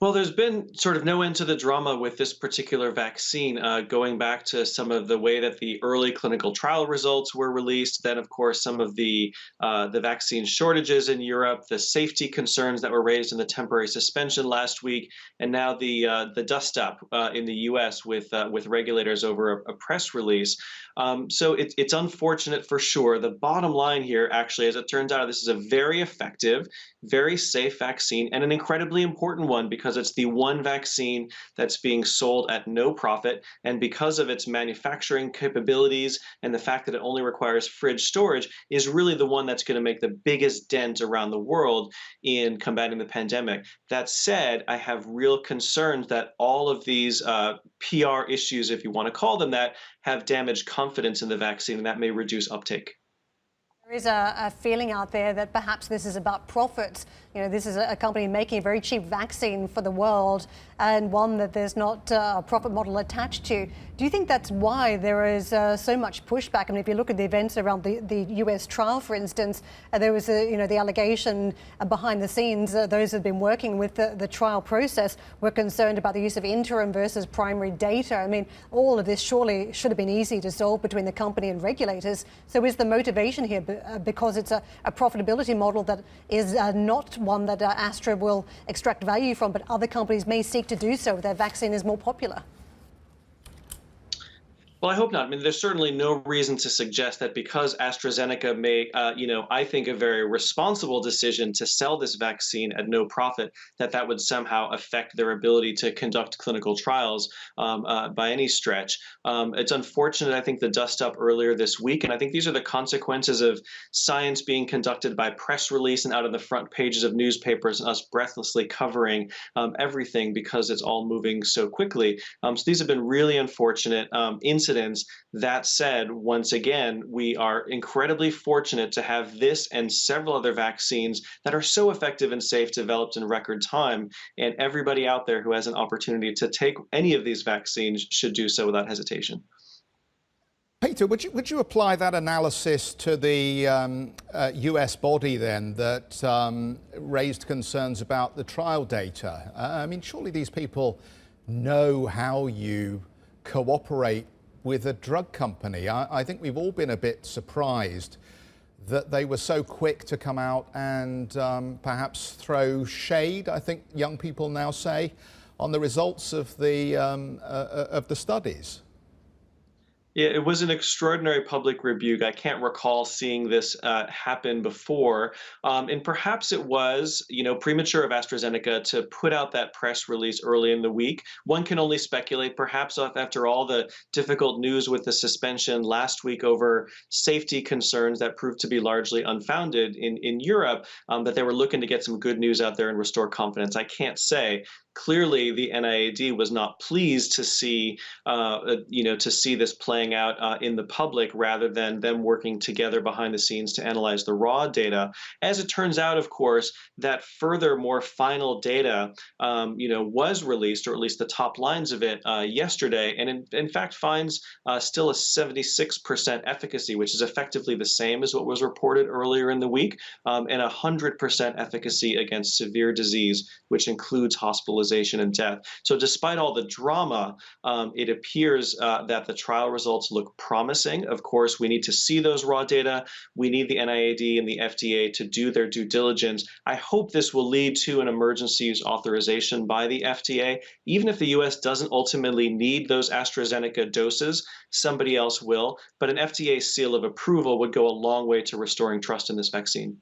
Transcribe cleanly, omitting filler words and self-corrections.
Well, there's been sort of no end to the drama with this particular vaccine, going back to some of the way that the early clinical trial results were released. Then, of course, some of the vaccine shortages in Europe, the safety concerns that were raised in the temporary suspension last week, and now the dust up in the U.S. with regulators over a press release. So it's unfortunate for sure. The bottom line here, actually, as it turns out, this is a very effective, very safe vaccine and an incredibly important one because it's the one vaccine that's being sold at no profit. And because of its manufacturing capabilities and the fact that it only requires fridge storage, is really the one that's going to make the biggest dent around the world in combating the pandemic. That said, I have real concerns that all of these PR issues, if you want to call them that, have damaged confidence in the vaccine, and that may reduce uptake. There is a feeling out there that perhaps this is about profit. You know, this is a company making a very cheap vaccine for the world and one that there's not a profit model attached to. Do you think that's why there is so much pushback? I mean, if you look at the events around the US trial, for instance, there was the allegation behind the scenes, those who've been working with the trial process were concerned about the use of interim versus primary data. I mean, all of this surely should have been easy to solve between the company and regulators. So is the motivation here because it's a profitability model that is not one that Astra will extract value from, but other companies may seek to do so if their vaccine is more popular? Well, I hope not. I mean, there's certainly no reason to suggest that because AstraZeneca made, I think a very responsible decision to sell this vaccine at no profit, that would somehow affect their ability to conduct clinical trials by any stretch. It's unfortunate, I think, the dust up earlier this week, and I think these are the consequences of science being conducted by press release and out of the front pages of newspapers, and us breathlessly covering everything because it's all moving so quickly. So these have been really unfortunate incidents. That said, once again, we are incredibly fortunate to have this and several other vaccines that are so effective and safe developed in record time. And everybody out there who has an opportunity to take any of these vaccines should do so without hesitation. Peter, would you apply that analysis to the US body then that raised concerns about the trial data? I mean, surely these people know how you cooperate with a drug company. I think we've all been a bit surprised that they were so quick to come out and perhaps throw shade, I think young people now say, on the results of the studies. Yeah, it was an extraordinary public rebuke. I can't recall seeing this happen before. And perhaps it was, premature of AstraZeneca to put out that press release early in the week. One can only speculate, perhaps after all the difficult news with the suspension last week over safety concerns that proved to be largely unfounded in Europe, that they were looking to get some good news out there and restore confidence. I can't say. Clearly, the NIAID was not pleased to see, this playing out in the public rather than them working together behind the scenes to analyze the raw data. As it turns out, of course, that further, more final data, was released, or at least the top lines of it, yesterday, and in fact finds still a 76% efficacy, which is effectively the same as what was reported earlier in the week, and 100% efficacy against severe disease, which includes hospitalization and death. So despite all the drama, it appears that the trial results look promising. Of course, we need to see those raw data. We need the NIAID and the FDA to do their due diligence. I hope this will lead to an emergency use authorization by the FDA. Even if the US doesn't ultimately need those AstraZeneca doses, somebody else will. But an FDA seal of approval would go a long way to restoring trust in this vaccine.